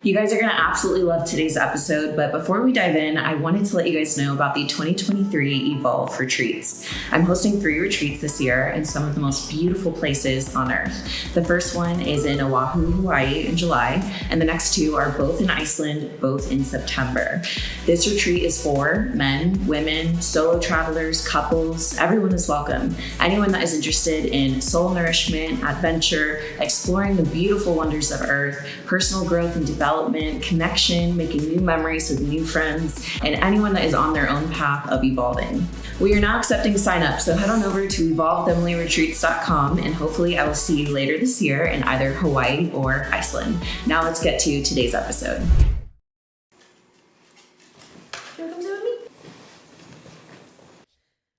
You guys are going to absolutely love today's episode, but before we dive in, I wanted to let you guys know about the 2023 Evolve Retreats. I'm hosting 3 retreats this year in some of the most beautiful places on earth. The first one is in Oahu, Hawaii in July, and the next 2 are both in Iceland, both in September. This retreat is for men, women, solo travelers, couples. Everyone is welcome. Anyone that is interested in soul nourishment, adventure, exploring the beautiful wonders of earth, personal growth and development, connection, making new memories with new friends, and anyone that is on their own path of evolving. We are now accepting signups, so head on over to evolvetheemilyretreats.com and hopefully I will see you later this year in either Hawaii or Iceland. Now let's get to today's episode.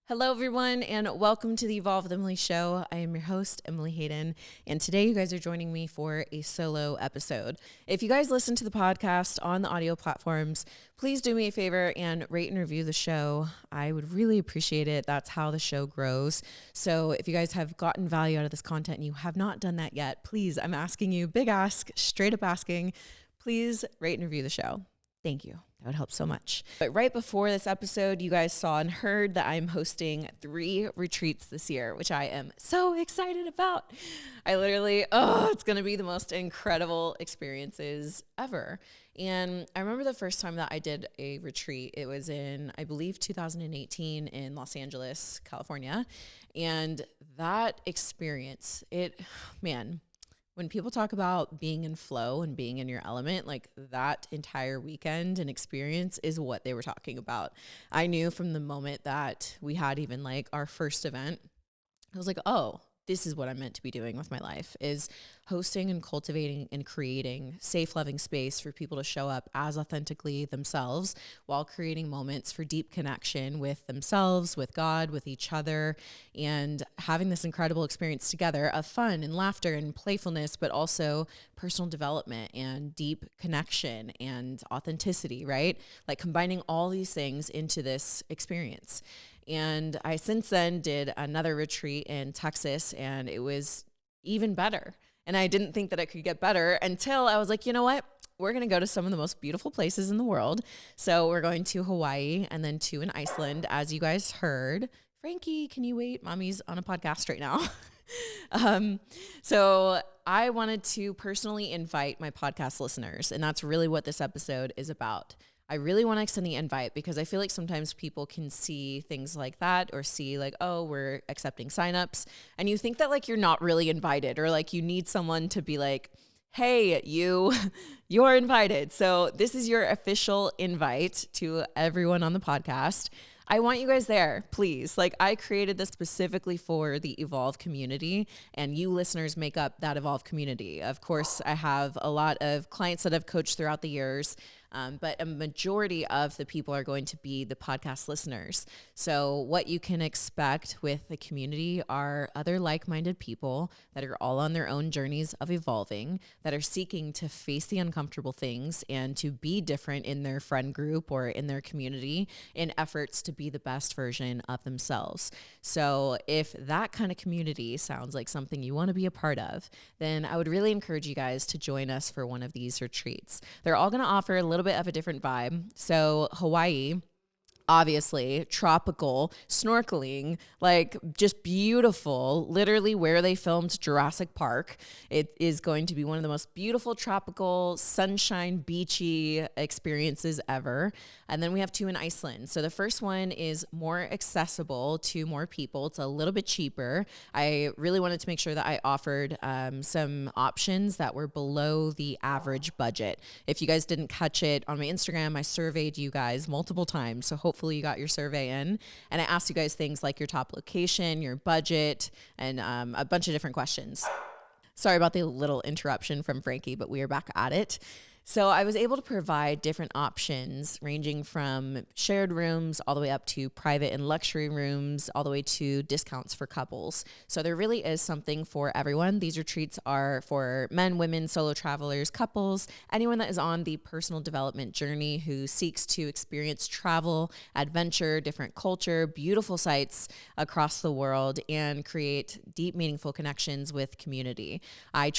Hello, everyone, and welcome to the Evolve with Emily show. I am your host, Emily Hayden, and today you guys are joining me for a solo episode. If you guys listen to the podcast on the audio platforms, please do me a favor and rate and review the show. I would really appreciate it. That's how the show grows. So if you guys have gotten value out of this content and you have not done that yet, please, I'm asking you, big ask, straight up asking, please rate and review the show. Thank you. That would help so much. But right before this episode, you guys saw and heard that I'm hosting 3 retreats this year, which I am so excited about. I literally, it's going to be the most incredible experiences ever. And I remember the first time that I did a retreat, it was in, I believe, 2018 in Los Angeles, California. And that experience, when people talk about being in flow and being in your element, like that entire weekend and experience is what they were talking about. I knew from the moment that we had even like our first event, I was like, oh, this is what I'm meant to be doing with my life, is hosting and cultivating and creating safe, loving space for people to show up as authentically themselves while creating moments for deep connection with themselves, with God, with each other, and having this incredible experience together of fun and laughter and playfulness, but also personal development and deep connection and authenticity, right? Like combining all these things into this experience. And I since then did another retreat in Texas, and it was even better. And I didn't think that it could get better until I was like, you know what? We're going to go to some of the most beautiful places in the world. So we're going to Hawaii and then 2 in Iceland, as you guys heard. Frankie, can you wait? Mommy's on a podcast right now. So I wanted to personally invite my podcast listeners, and that's really what this episode is about. I really want to extend the invite because I feel like sometimes people can see things like that or see like, oh, we're accepting signups. And you think that like you're not really invited or like you need someone to be like, hey, you're invited. So this is your official invite to everyone on the podcast. I want you guys there, please. Like I created this specifically for the Evolve community, and you listeners make up that Evolve community. Of course, I have a lot of clients that I've coached throughout the years, but a majority of the people are going to be the podcast listeners. So what you can expect with the community are other like-minded people that are all on their own journeys of evolving, that are seeking to face the uncomfortable things and to be different in their friend group or in their community in efforts to be the best version of themselves. So if that kind of community sounds like something you want to be a part of, then I would really encourage you guys to join us for one of these retreats. They're all going to offer a little bit of a different vibe. So Hawaii, obviously tropical, snorkeling, like just beautiful, literally where they filmed Jurassic Park. It is going to be one of the most beautiful tropical, sunshine, beachy experiences ever. And then we have 2 in Iceland. So the first one is more accessible to more people. It's a little bit cheaper. I really wanted to make sure that I offered some options that were below the average budget. If you guys didn't catch it on my Instagram, I surveyed you guys multiple times. So hopefully you got your survey in. And I asked you guys things like your top location, your budget, and a bunch of different questions. Sorry about the little interruption from Frankie, but we are back at it. So I was able to provide different options ranging from shared rooms all the way up to private and luxury rooms, all the way to discounts for couples. So there really is something for everyone. These retreats are for men, women, solo travelers, couples, anyone that is on the personal development journey who seeks to experience travel, adventure, different culture, beautiful sights across the world, and create deep, meaningful connections with community. I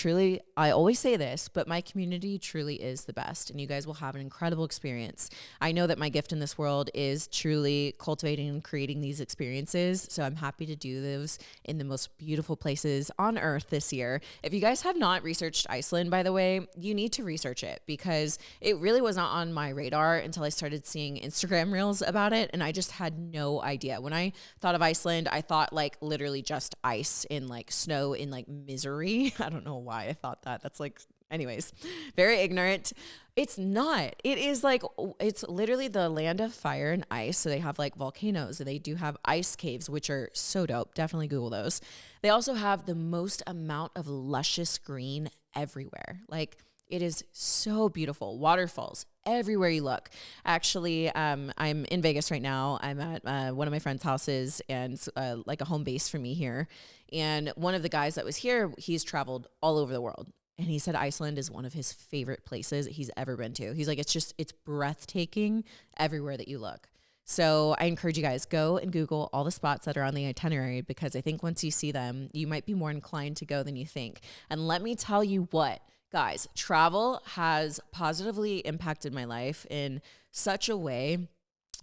always say this, but my community truly is is the best, and you guys will have an incredible experience. I know that my gift in this world is truly cultivating and creating these experiences, so I'm happy to do those in the most beautiful places on earth this year. If you guys have not researched Iceland, by the way, you need to research it, because it really was not on my radar until I started seeing Instagram reels about it, and I just had no idea. When I thought of Iceland, I thought like literally just ice in like snow in like misery. I don't know why I thought that. That's like, anyways, very ignorant. It's not. It is like, it's literally the land of fire and ice. So they have like volcanoes. They do have ice caves, which are so dope. Definitely Google those. They also have the most amount of luscious green everywhere. Like, it is so beautiful. Waterfalls everywhere you look. Actually, I'm in Vegas right now. I'm at one of my friend's houses, and like a home base for me here. And one of the guys that was here, he's traveled all over the world. And he said Iceland is one of his favorite places he's ever been to. He's like, it's breathtaking everywhere that you look. So I encourage you guys, go and Google all the spots that are on the itinerary, because I think once you see them, you might be more inclined to go than you think. And let me tell you what, guys, travel has positively impacted my life in such a way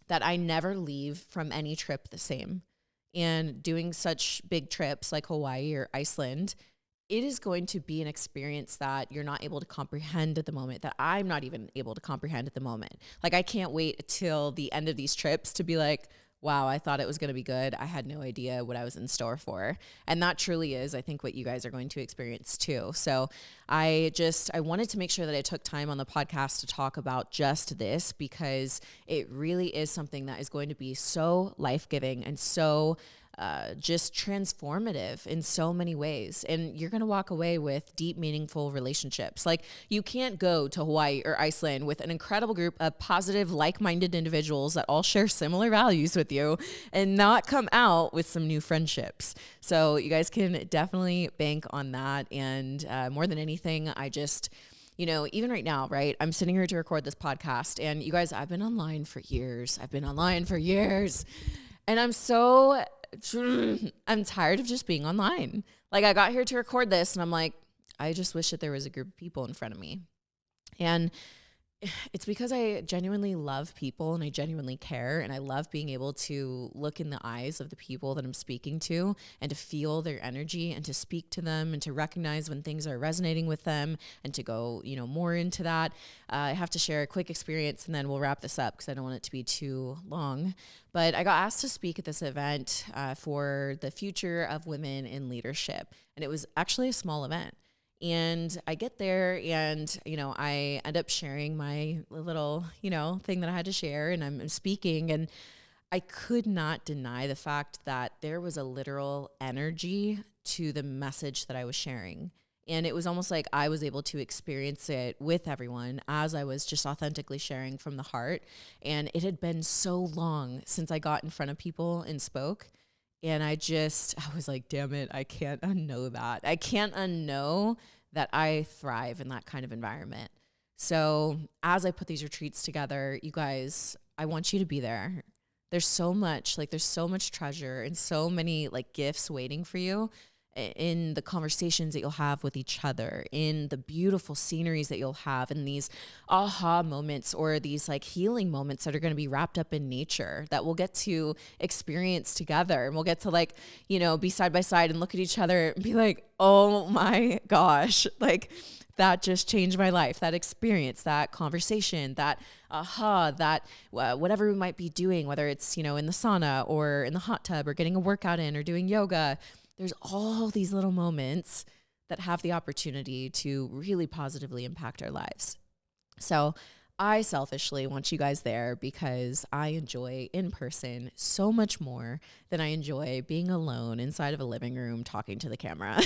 that I never leave from any trip the same. And doing such big trips like Hawaii or Iceland, it is going to be an experience that you're not able to comprehend at the moment, that I'm not even able to comprehend at the moment. Like, I can't wait till the end of these trips to be like, wow, I thought it was going to be good. I had no idea what I was in store for. And that truly is, I think, what you guys are going to experience too. So I wanted to make sure that I took time on the podcast to talk about just this, because it really is something that is going to be so life-giving and so just transformative in so many ways. And you're going to walk away with deep, meaningful relationships. Like, you can't go to Hawaii or Iceland with an incredible group of positive, like-minded individuals that all share similar values with you and not come out with some new friendships. So you guys can definitely bank on that. And more than anything, even right now, right? I'm sitting here to record this podcast, and you guys, I've been online for years. And I'm tired of just being online. Like, I got here to record this, and I'm like, I just wish that there was a group of people in front of me. And it's because I genuinely love people, and I genuinely care, and I love being able to look in the eyes of the people that I'm speaking to and to feel their energy and to speak to them and to recognize when things are resonating with them and to go, more into that. I have to share a quick experience, and then we'll wrap this up because I don't want it to be too long. But I got asked to speak at this event for the future of women in leadership, and it was actually a small event. And I get there, and, I end up sharing my little, thing that I had to share, and I'm speaking, and I could not deny the fact that there was a literal energy to the message that I was sharing. And it was almost like I was able to experience it with everyone as I was just authentically sharing from the heart. And it had been so long since I got in front of people and spoke. And I was like, damn it, I can't unknow that. I can't unknow that I thrive in that kind of environment. So as I put these retreats together, you guys, I want you to be there. There's so much treasure and so many gifts waiting for you in the conversations that you'll have with each other, in the beautiful sceneries that you'll have, in these aha moments or these healing moments that are going to be wrapped up in nature that we'll get to experience together. And we'll get to be side by side and look at each other and be like, oh my gosh, that just changed my life. That experience, that conversation, that aha, that whatever we might be doing, whether it's, in the sauna or in the hot tub or getting a workout in or doing yoga, there's all these little moments that have the opportunity to really positively impact our lives. So I selfishly want you guys there because I enjoy in person so much more than I enjoy being alone inside of a living room talking to the camera.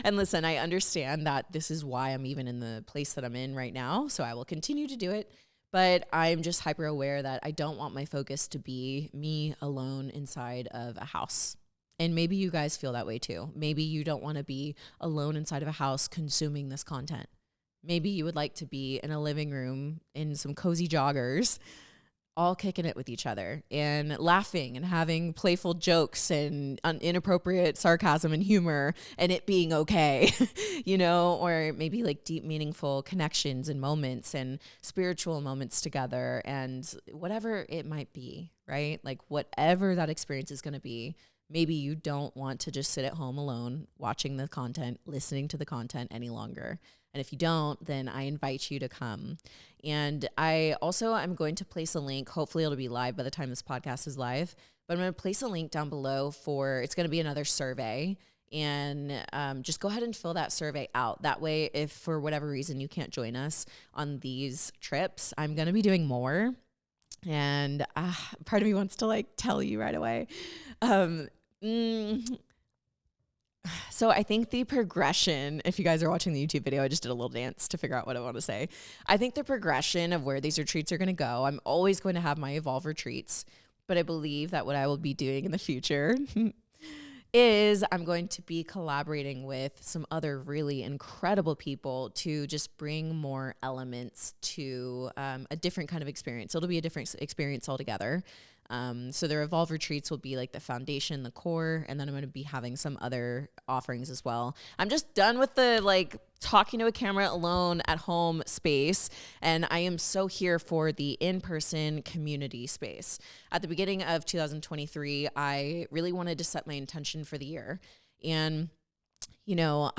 And listen, I understand that this is why I'm even in the place that I'm in right now. So I will continue to do it. But I'm just hyper aware that I don't want my focus to be me alone inside of a house. And maybe you guys feel that way too. Maybe you don't want to be alone inside of a house consuming this content. Maybe you would like to be in a living room in some cozy joggers, all kicking it with each other and laughing and having playful jokes and inappropriate sarcasm and humor, and it being okay, you know, or maybe like deep, meaningful connections and moments and spiritual moments together and whatever it might be, right? Like whatever that experience is going to be. Maybe you don't want to just sit at home alone watching the content, listening to the content any longer. And if you don't, then I invite you to come. And I'm going to place a link. Hopefully it'll be live by the time this podcast is live. But I'm going to place a link down below it's going to be another survey. And just go ahead and fill that survey out. That way, if for whatever reason you can't join us on these trips, I'm going to be doing more. And part of me wants to like tell you right away. So I think the progression, if you guys are watching the YouTube video, I just did a little dance to figure out what I want to say. I think the progression of where these retreats are going to go, I'm always going to have my Evolve retreats, but I believe that what I will be doing in the future is I'm going to be collaborating with some other really incredible people to just bring more elements to a different kind of experience. So it'll be a different experience altogether. So the Evolve retreats will be like the foundation, the core, and then I'm going to be having some other offerings as well. I'm just done with the like talking to a camera alone at home space, and I am so here for the in-person community space. At the beginning of 2023, I really wanted to set my intention for the year, and you know,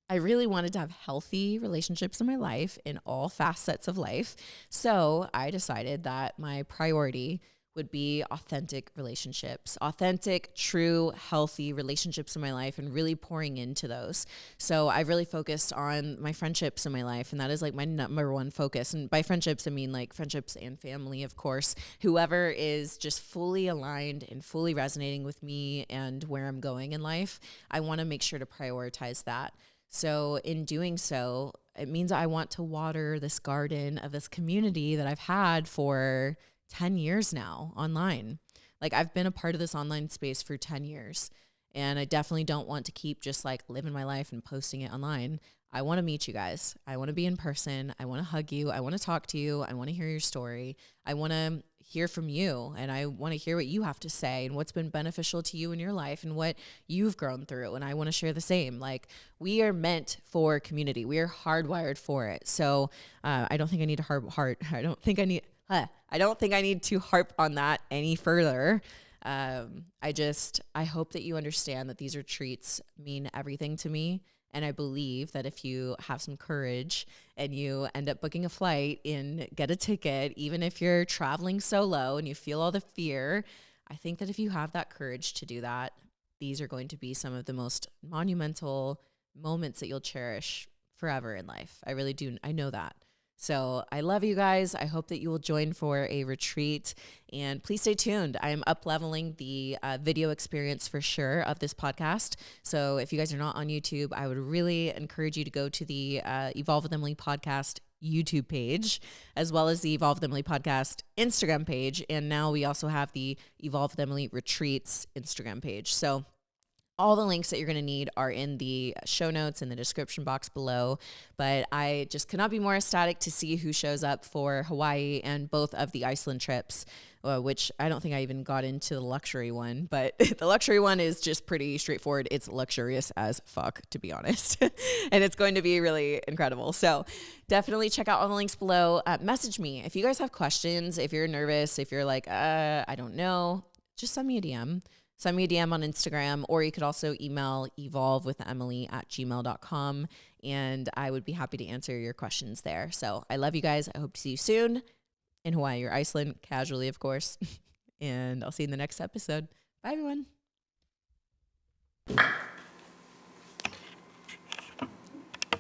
I really wanted to have healthy relationships in my life in all facets of life. So I decided that my priority would be authentic relationships, authentic, true, healthy relationships in my life, and really pouring into those. So I've really focused on my friendships in my life, and that is like my number one focus. And by friendships, I mean like friendships and family, of course. Whoever is just fully aligned and fully resonating with me and where I'm going in life, I want to make sure to prioritize that. So in doing so, it means I want to water this garden of this community that I've had for 10 years now online. Like I've been a part of this online space for 10 years, and I definitely don't want to keep just like living my life and posting it online. I want to meet you guys. I want to be in person. I want to hug you. I want to talk to you. I want to hear your story. I want to hear from you, and I want to hear what you have to say and what's been beneficial to you in your life and what you've grown through. And I want to share the same. Like we are meant for community. We are hardwired for it. So I don't think I need to I don't think I need to harp on that any further. I hope that you understand that these retreats mean everything to me. And I believe that if you have some courage and you end up booking a flight and get a ticket, even if you're traveling solo and you feel all the fear, I think that if you have that courage to do that, these are going to be some of the most monumental moments that you'll cherish forever in life. I really do. I know that. So I love you guys. I hope that you will join for a retreat, and please stay tuned. I am up-leveling the video experience for sure of this podcast. So if you guys are not on YouTube, I would really encourage you to go to the Evolve with Emily podcast YouTube page, as well as the Evolve with Emily podcast Instagram page. And now we also have the Evolve with Emily retreats Instagram page. So all the links that you're going to need are in the show notes in the description box below. But I just could not be more ecstatic to see who shows up for Hawaii and both of the Iceland trips, which I don't think I even got into the luxury one. But the luxury one is just pretty straightforward. It's luxurious as fuck, to be honest. And it's going to be really incredible. So definitely check out all the links below. Message me if you guys have questions, if you're nervous, if you're like, I don't know, just send me a DM. Send me a DM on Instagram, or you could also email evolvewithemily@gmail.com, and I would be happy to answer your questions there. So I love you guys. I hope to see you soon in Hawaii or Iceland, casually, of course. And I'll see you in the next episode. Bye, everyone.